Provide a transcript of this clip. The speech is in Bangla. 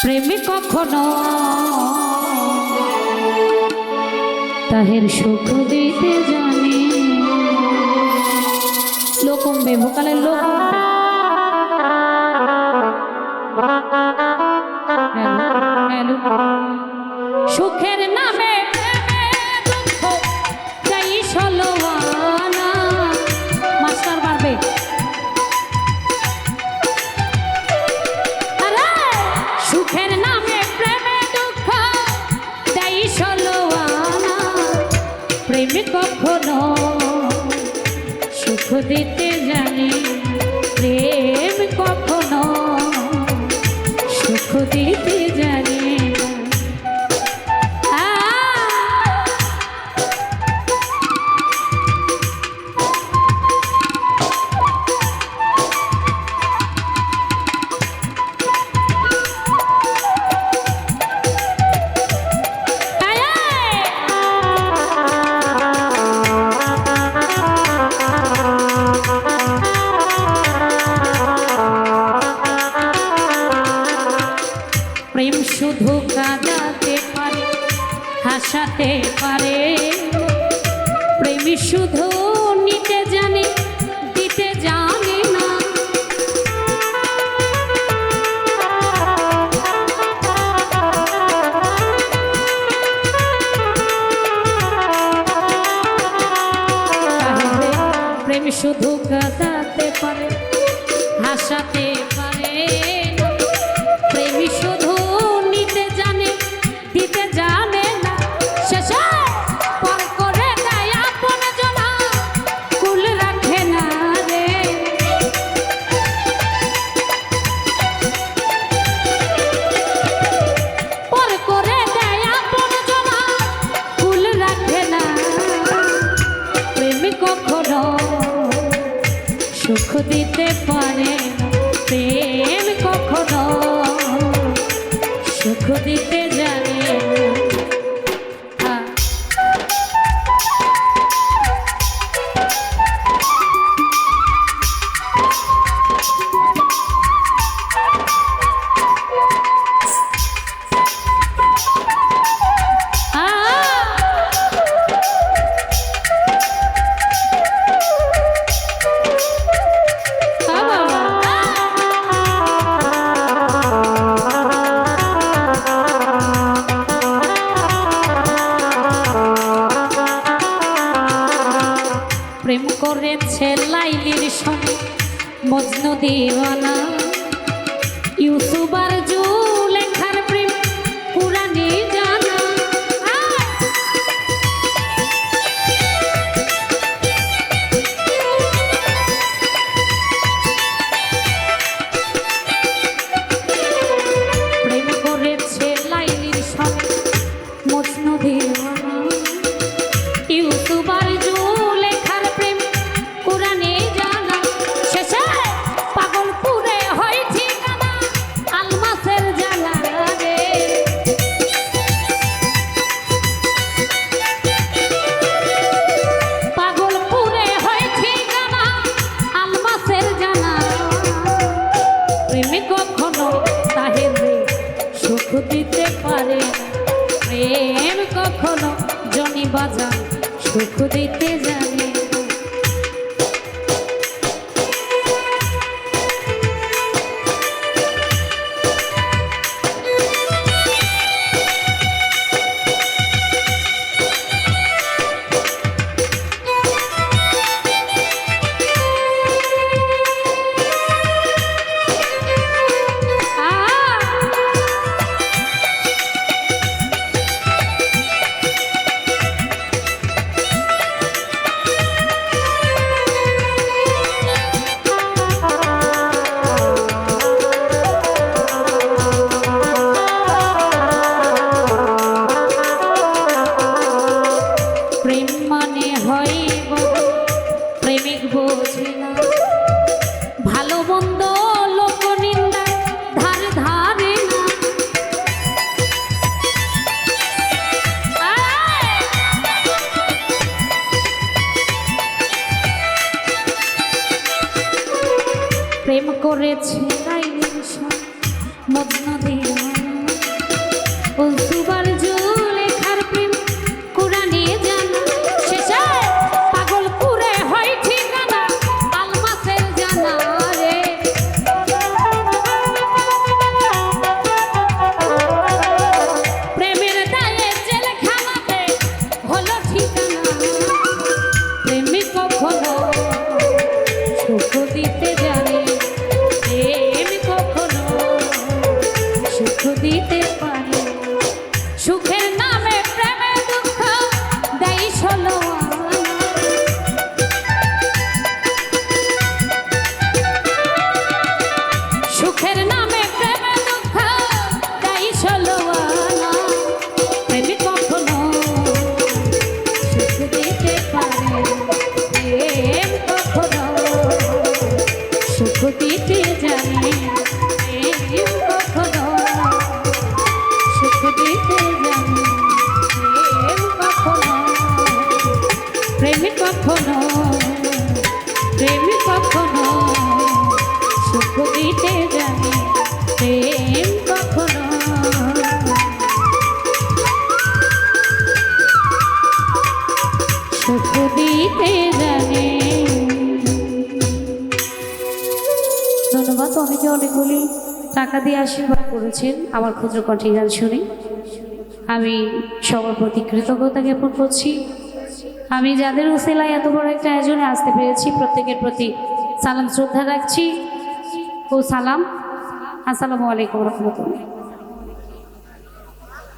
প্রেমে কখনো তাহের সুখ দিতে জানে লোকম্বে ভোকালের লোক সুখের নামে মাস্টার মারবে সুখের নামে প্রেমে দুঃখ তাই সলোয়ানা প্রেমে কখনো সুখ দিতে জানে প্রেম কখনো সুখ দিতে জানে প্রেম শুধু কাঁদাতে পারে হাসাতে পারে প্রেমী শুধু নিতে জানে দিতে জানে না প্রেম শুধু কাঁদাতে পারে হাসাতে পারে প্রেমী শুধু নিতে জানে দিতে জানে না শেষে পর করে দেয় আপন জনা কুল রাখে না রে পর করে দেয় আপন জনা কুল রাখে না প্রেমী কখনো সুখ দিতে পারে না প্রেম কখনো সুখ দিতে জানে প্রেম করেছে লাইলির সঙ্গে মজনু দিওয়ানা ইউসুফ আর জুলেখার প্রেম কুরআনে জানা প্রেম করেছে লাইলির সঙ্গে মজনু দিওয়ানা ইউসুফ আর কখনো তাহের সুখ দিতে পারে প্রেম কখনো জনি বাজান সুখ দিতে জানে প্রেম মানে হয় প্রেমিক বোঝে না ভালো মন্দ লোক নিন্দা ধার ধারে না প্রেম করেছে লাইলির সঙ্গে মজনু দিওয়ানা অনেকে অনেকগুলি টাকা দিয়ে আশীর্বাদ করেছেন আমার ক্ষুদ্র কণ্ঠে গান শুনে। আমি সবার প্রতি কৃতজ্ঞতা জ্ঞাপন করছি। আমি যাদের উসিলায় এত বড় একটা আয়োজনে আসতে পেরেছি প্রত্যেকের প্রতি সালাম শ্রদ্ধা রাখছি ও সালাম। আসসালামু আলাইকুম রহমতুল্লাহ।